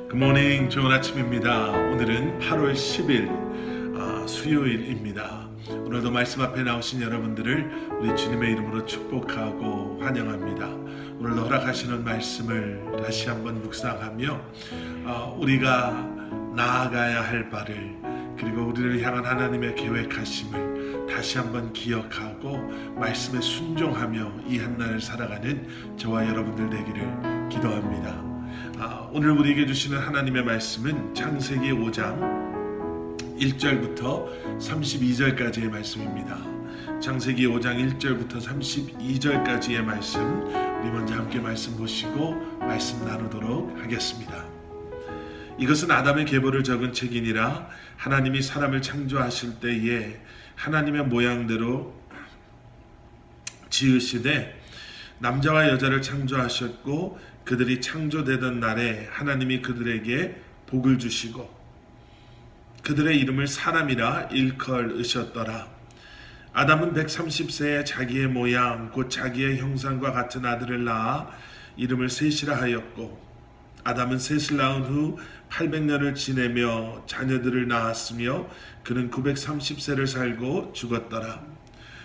굿모닝, 좋은 아침입니다. 오늘은 8월 10일 수요일입니다. 오늘도 말씀 앞에 나오신 여러분들을 우리 주님의 이름으로 축복하고 환영합니다. 오늘도 허락하시는 말씀을 다시 한번 묵상하며 우리가 나아가야 할 바를, 그리고 우리를 향한 하나님의 계획하심을 다시 한번 기억하고 말씀에 순종하며 이 한날을 살아가는 저와 여러분들 되기를 기도합니다. 오늘 우리에게 주시는 하나님의 말씀은 창세기 5장 1절부터 32절까지의 말씀입니다. 창세기 5장 1절부터 32절까지의 말씀, 우리 먼저 함께 말씀 보시고 말씀 나누도록 하겠습니다. 이것은 아담의 계보를 적은 책이니라. 하나님이 사람을 창조하실 때에 하나님의 모양대로 지으시되 남자와 여자를 창조하셨고, 그들이 창조되던 날에 하나님이 그들에게 복을 주시고 그들의 이름을 사람이라 일컬으셨더라. 아담은 130세에 자기의 모양 곧 자기의 형상과 같은 아들을 낳아 이름을 셋이라 하였고, 아담은 셋을 낳은 후 800년을 지내며 자녀들을 낳았으며 그는 930세를 살고 죽었더라.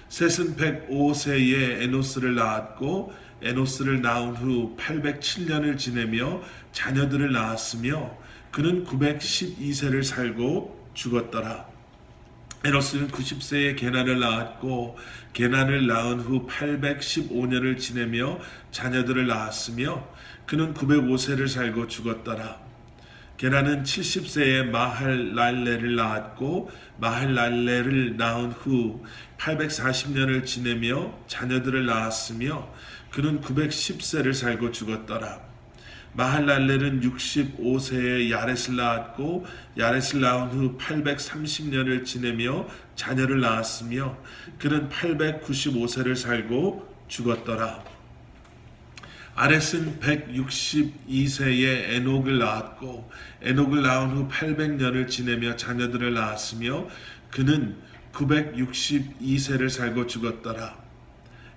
셋은 105세에 에노스를 낳았고, 에노스를 낳은 후 807년을 지내며 자녀들을 낳았으며 그는 912세를 살고 죽었더라. 에노스는 90세에 게난을 낳았고, 게난을 낳은 후 815년을 지내며 자녀들을 낳았으며 그는 905세를 살고 죽었더라. 게난은 70세에 마할랄레를 낳았고, 마할랄레를 낳은 후 840년을 지내며 자녀들을 낳았으며 그는 910세를 살고 죽었더라. 마할랄레는 65세에 야렛을 낳았고, 야렛을 낳은 후 830년을 지내며 자녀를 낳았으며 그는 895세를 살고 죽었더라. 아렛은 162세에 에녹을 낳았고, 에녹을 낳은 후 800년을 지내며 자녀들을 낳았으며 그는 962세를 살고 죽었더라.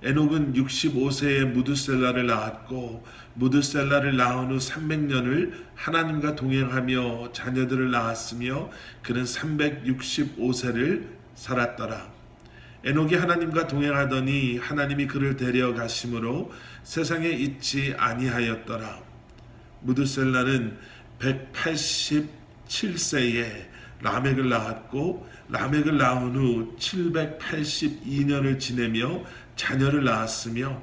에녹은 65세에 무드셀라를 낳았고, 무드셀라를 낳은 후 300년을 하나님과 동행하며 자녀들을 낳았으며 그는 365세를 살았더라. 에녹이 하나님과 동행하더니 하나님이 그를 데려가심으로 세상에 있지 아니하였더라. 무드셀라는 187세에 라멕을 낳았고, 라멕을 낳은 후 782년을 지내며 자녀를 낳았으며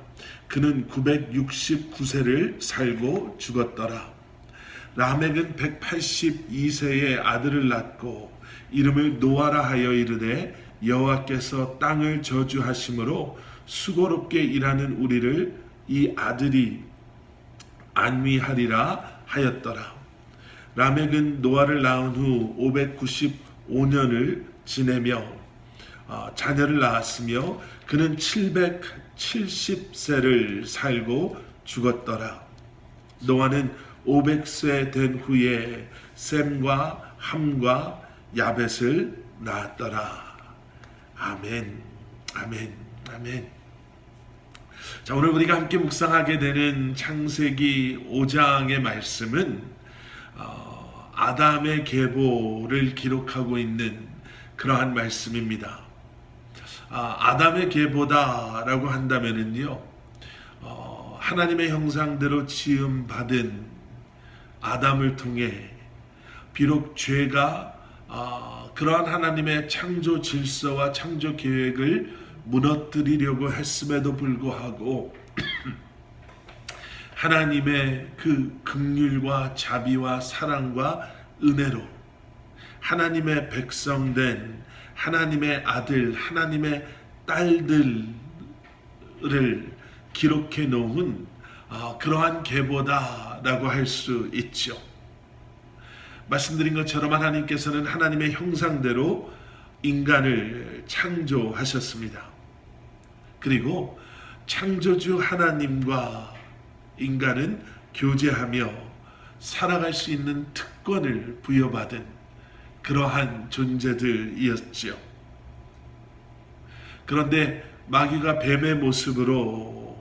그는 969세를 살고 죽었더라. 라멕은 182세에 아들을 낳고 이름을 노아라 하여 이르되 여호와께서 땅을 저주하심으로 수고롭게 일하는 우리를 이 아들이 안위하리라 하였더라. 라멕은 노아를 낳은 후 595년을 지내며 자녀를 낳았으며 그는 770세를 살고 죽었더라. 노아는 500세 된 후에 셈과 함과 야벳을 낳았더라. 아멘, 아멘, 아멘. 자, 오늘 우리가 함께 묵상하게 되는 창세기 5장의 말씀은 아담의 계보를 기록하고 있는 그러한 말씀입니다. 아담의 계보다라고 한다면은요, 하나님의 형상대로 지음 받은 아담을 통해 비록 죄가 그러한 하나님의 창조 질서와 창조 계획을 무너뜨리려고 했음에도 불구하고 하나님의 그 긍휼과 자비와 사랑과 은혜로 하나님의 백성된 하나님의 아들, 하나님의 딸들을 기록해 놓은 그러한 계보다라고 할 수 있죠. 말씀드린 것처럼 하나님께서는 하나님의 형상대로 인간을 창조하셨습니다. 그리고 창조주 하나님과 인간은 교제하며 살아갈 수 있는 특권을 부여받은 그러한 존재들이었지요. 그런데 마귀가 뱀의 모습으로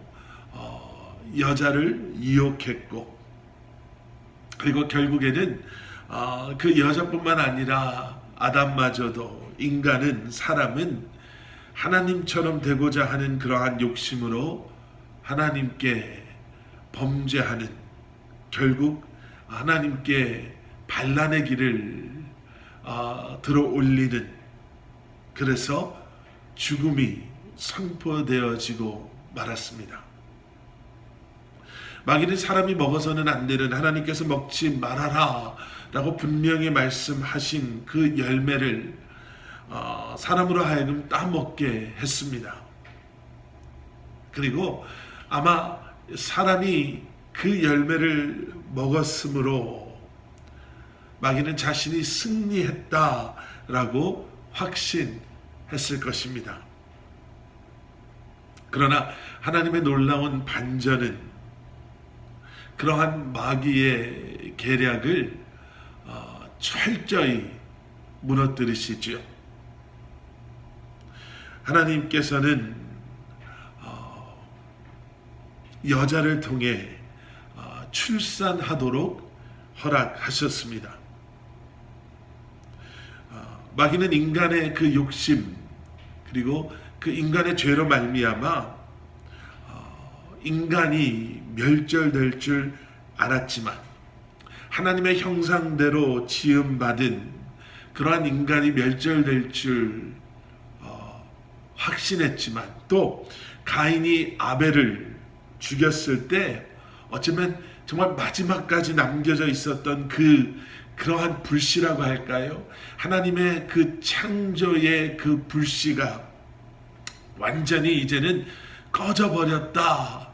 여자를 유혹했고, 그리고 결국에는 그 여자뿐만 아니라 아담마저도 사람은 하나님처럼 되고자 하는 그러한 욕심으로 하나님께 범죄하는, 결국 하나님께 반란의 길을 들어 올리는, 그래서 죽음이 선포되어지고 말았습니다. 마귀는 사람이 먹어서는 안 되는, 하나님께서 먹지 말아라 라고 분명히 말씀하신 그 열매를 사람으로 하여금 따먹게 했습니다. 그리고 아마 사람이 그 열매를 먹었으므로 마귀는 자신이 승리했다라고 확신했을 것입니다. 그러나 하나님의 놀라운 반전은 그러한 마귀의 계략을 철저히 무너뜨리시죠. 하나님께서는 여자를 통해 출산하도록 허락하셨습니다. 마귀는 인간의 그 욕심, 그리고 그 인간의 죄로 말미암아 인간이 멸절될 줄 알았지만, 하나님의 형상대로 지음받은 그러한 인간이 멸절될 줄 확신했지만, 또 가인이 아벨을 죽였을 때 어쩌면 정말 마지막까지 남겨져 있었던 그러한 불씨라고 할까요? 하나님의 그 창조의 그 불씨가 완전히 이제는 꺼져버렸다라고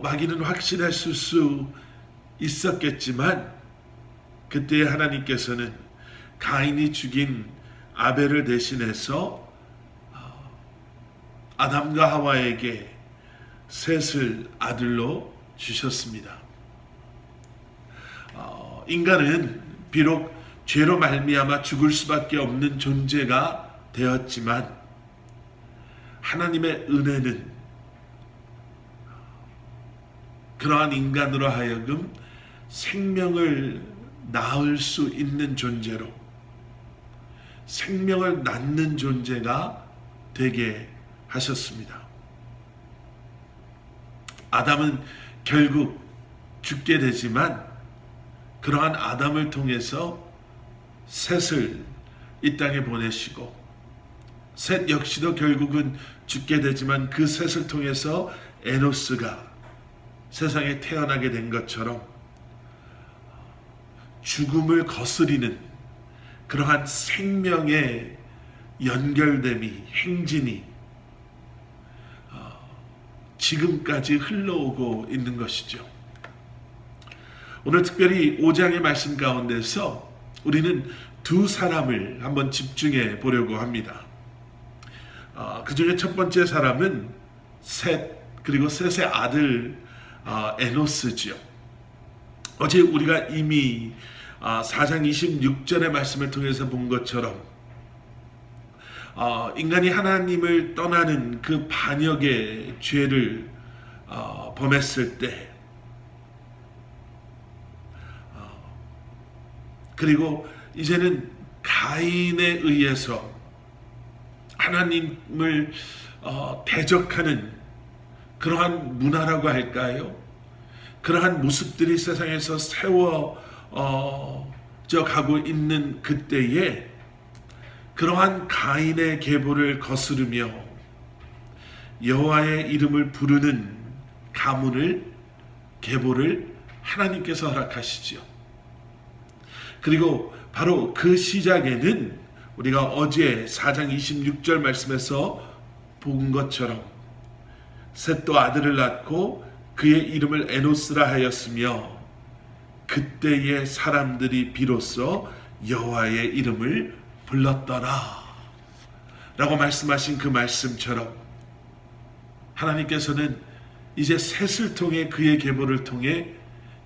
마귀는 확신했을 수 있었겠지만, 그때 하나님께서는 가인이 죽인 아벨을 대신해서 아담과 하와에게 셋을 아들로 주셨습니다. 인간은 비록 죄로 말미암아 죽을 수밖에 없는 존재가 되었지만, 하나님의 은혜는 그러한 인간으로 하여금 생명을 낳을 수 있는 존재로, 생명을 낳는 존재가 되게 하셨습니다. 아담은 결국 죽게 되지만, 그러한 아담을 통해서 셋을 이 땅에 보내시고, 셋 역시도 결국은 죽게 되지만 그 셋을 통해서 에노스가 세상에 태어나게 된 것처럼 죽음을 거스리는 그러한 생명의 연결됨이, 행진이 지금까지 흘러오고 있는 것이죠. 오늘 특별히 5장의 말씀 가운데서 우리는 두 사람을 한번 집중해 보려고 합니다. 그 중에 첫 번째 사람은 셋, 그리고 셋의 아들 에노스지요. 어제 우리가 이미 4장 26절의 말씀을 통해서 본 것처럼 인간이 하나님을 떠나는 그 반역의 죄를 범했을 때, 그리고 이제는 가인에 의해서 하나님을 대적하는 그러한 문화라고 할까요? 그러한 모습들이 세상에서 세워져 가고 있는 그때에 그러한 가인의 계보를 거스르며 여호와의 이름을 부르는 가문을, 계보를 하나님께서 허락하시죠. 그리고 바로 그 시작에는 우리가 어제 4장 26절 말씀에서 본 것처럼 셋도 아들을 낳고 그의 이름을 에노스라 하였으며, 그때의 사람들이 비로소 여호와의 이름을 불렀더라 라고 말씀하신 그 말씀처럼, 하나님께서는 이제 셋을 통해, 그의 계보를 통해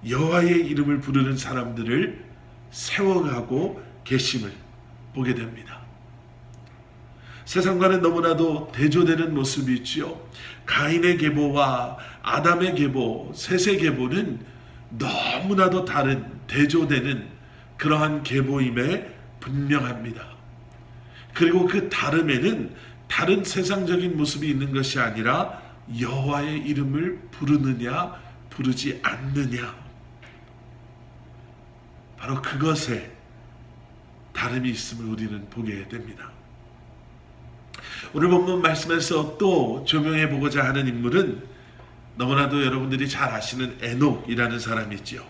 여호와의 이름을 부르는 사람들을 세워가고 계심을 보게 됩니다. 세상과는 너무나도 대조되는 모습이 있지요. 가인의 계보와 아담의 계보, 셋의 계보는 너무나도 다른 대조되는 그러한 계보임에 분명합니다. 그리고 그 다름에는 다른 세상적인 모습이 있는 것이 아니라 여호와의 이름을 부르느냐 부르지 않느냐, 바로 그것에 다름이 있음을 우리는 보게 됩니다. 오늘 본문 말씀에서 또 조명해 보고자 하는 인물은 너무나도 여러분들이 잘 아시는 에녹이라는 사람이지요.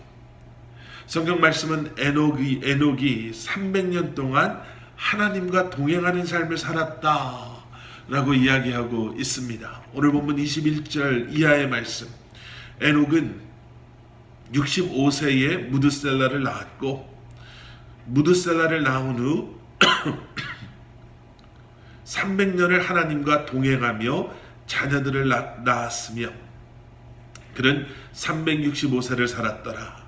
성경 말씀은 에녹이 300년 동안 하나님과 동행하는 삶을 살았다라고 이야기하고 있습니다. 오늘 본문 21절 이하의 말씀, 에녹은 65세에 무드셀라를 낳았고, 무드셀라를 낳은 후 300년을 하나님과 동행하며 자녀들을 낳았으며 그는 365세를 살았더라.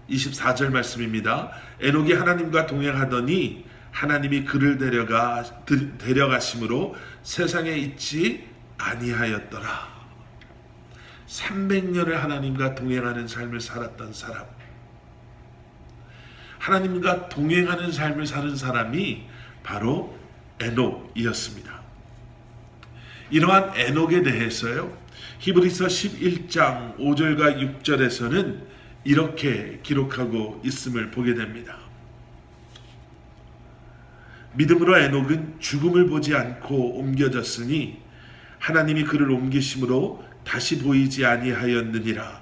24절 말씀입니다. 에녹이 하나님과 동행하더니 하나님이 그를 데려가심으로 세상에 있지 아니하였더라. 300년을 하나님과 동행하는 삶을 살았던 사람, 하나님과 동행하는 삶을 사는 사람이 바로 에녹이었습니다. 이러한 에녹에 대해서요, 히브리서 11장 5절과 6절에서는 이렇게 기록하고 있음을 보게 됩니다. 믿음으로 에녹은 죽음을 보지 않고 옮겨졌으니 하나님이 그를 옮기심으로 다시 보이지 아니하였느니라.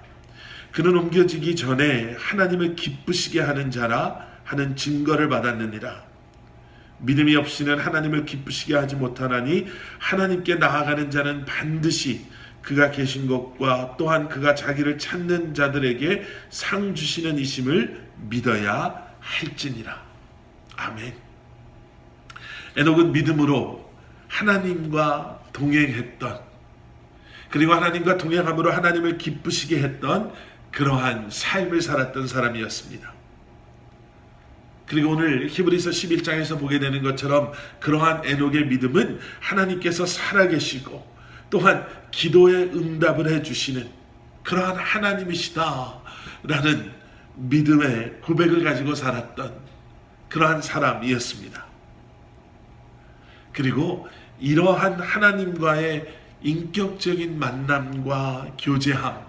그는 옮겨지기 전에 하나님을 기쁘시게 하는 자라 하는 증거를 받았느니라. 믿음이 없이는 하나님을 기쁘시게 하지 못하나니 하나님께 나아가는 자는 반드시 그가 계신 것과 또한 그가 자기를 찾는 자들에게 상 주시는 이심을 믿어야 할지니라. 아멘. 에녹은 믿음으로 하나님과 동행했던, 그리고 하나님과 동행함으로 하나님을 기쁘시게 했던 그러한 삶을 살았던 사람이었습니다. 그리고 오늘 히브리서 11장에서 보게 되는 것처럼 그러한 에녹의 믿음은 하나님께서 살아계시고 또한 기도에 응답을 해주시는 그러한 하나님이시다라는 믿음의 고백을 가지고 살았던 그러한 사람이었습니다. 그리고 이러한 하나님과의 인격적인 만남과 교제함,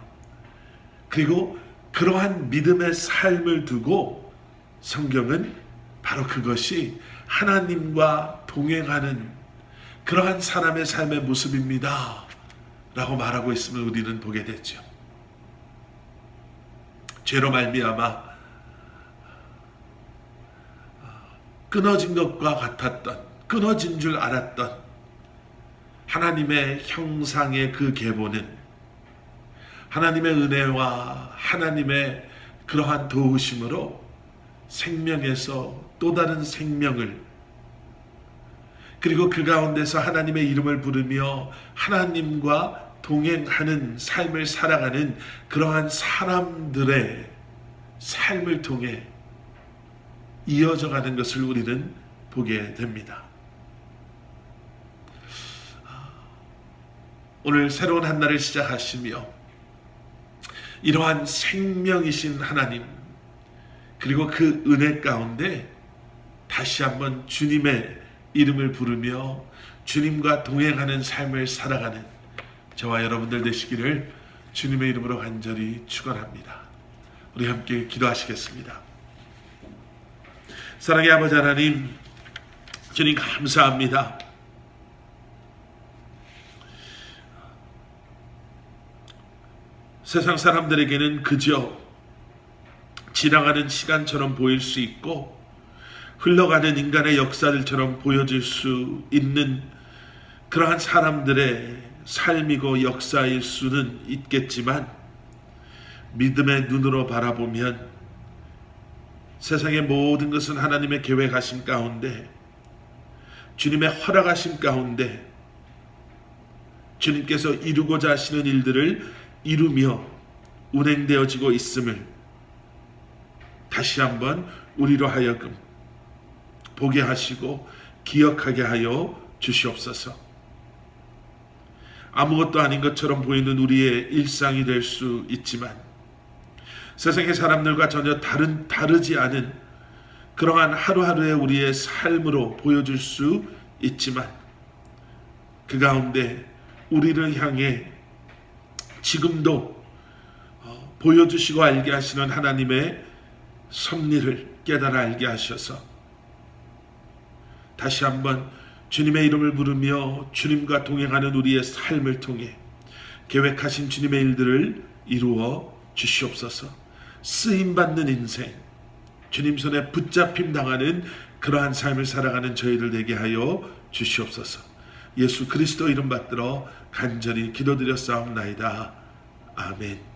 그리고 그러한 믿음의 삶을 두고 성경은 바로 그것이 하나님과 동행하는 그러한 사람의 삶의 모습입니다 라고 말하고 있음을 우리는 보게 되죠. 죄로 말미암아 끊어진 것과 같았던, 끊어진 줄 알았던 하나님의 형상의 그 계보는 하나님의 은혜와 하나님의 그러한 도우심으로 생명에서 또 다른 생명을, 그리고 그 가운데서 하나님의 이름을 부르며 하나님과 동행하는 삶을 살아가는 그러한 사람들의 삶을 통해 이어져 가는 것을 우리는 보게 됩니다. 오늘 새로운 한 날을 시작하시며 이러한 생명이신 하나님, 그리고 그 은혜 가운데 다시 한번 주님의 이름을 부르며 주님과 동행하는 삶을 살아가는 저와 여러분들 되시기를 주님의 이름으로 간절히 축원합니다. 우리 함께 기도하시겠습니다. 사랑의 아버지 하나님, 주님 감사합니다. 세상 사람들에게는 그저 지나가는 시간처럼 보일 수 있고 흘러가는 인간의 역사들처럼 보여질 수 있는 그러한 사람들의 삶이고 역사일 수는 있겠지만, 믿음의 눈으로 바라보면 세상의 모든 것은 하나님의 계획하심 가운데, 주님의 허락하심 가운데 주님께서 이루고자 하시는 일들을 이루며 운행되어지고 있음을 다시 한번 우리로 하여금 보게 하시고 기억하게 하여 주시옵소서. 아무것도 아닌 것처럼 보이는 우리의 일상이 될 수 있지만 세상의 사람들과 전혀 다르지 않은 그러한 하루하루의 우리의 삶으로 보여줄 수 있지만 그 가운데 우리를 향해 지금도 보여주시고 알게 하시는 하나님의 섭리를 깨달아 알게 하셔서 다시 한번 주님의 이름을 부르며 주님과 동행하는 우리의 삶을 통해 계획하신 주님의 일들을 이루어 주시옵소서. 쓰임받는 인생, 주님 손에 붙잡힘 당하는 그러한 삶을 살아가는 저희들 되게 하여 주시옵소서. 예수 그리스도 이름 받들어 간절히 기도드렸사옵나이다. 아멘.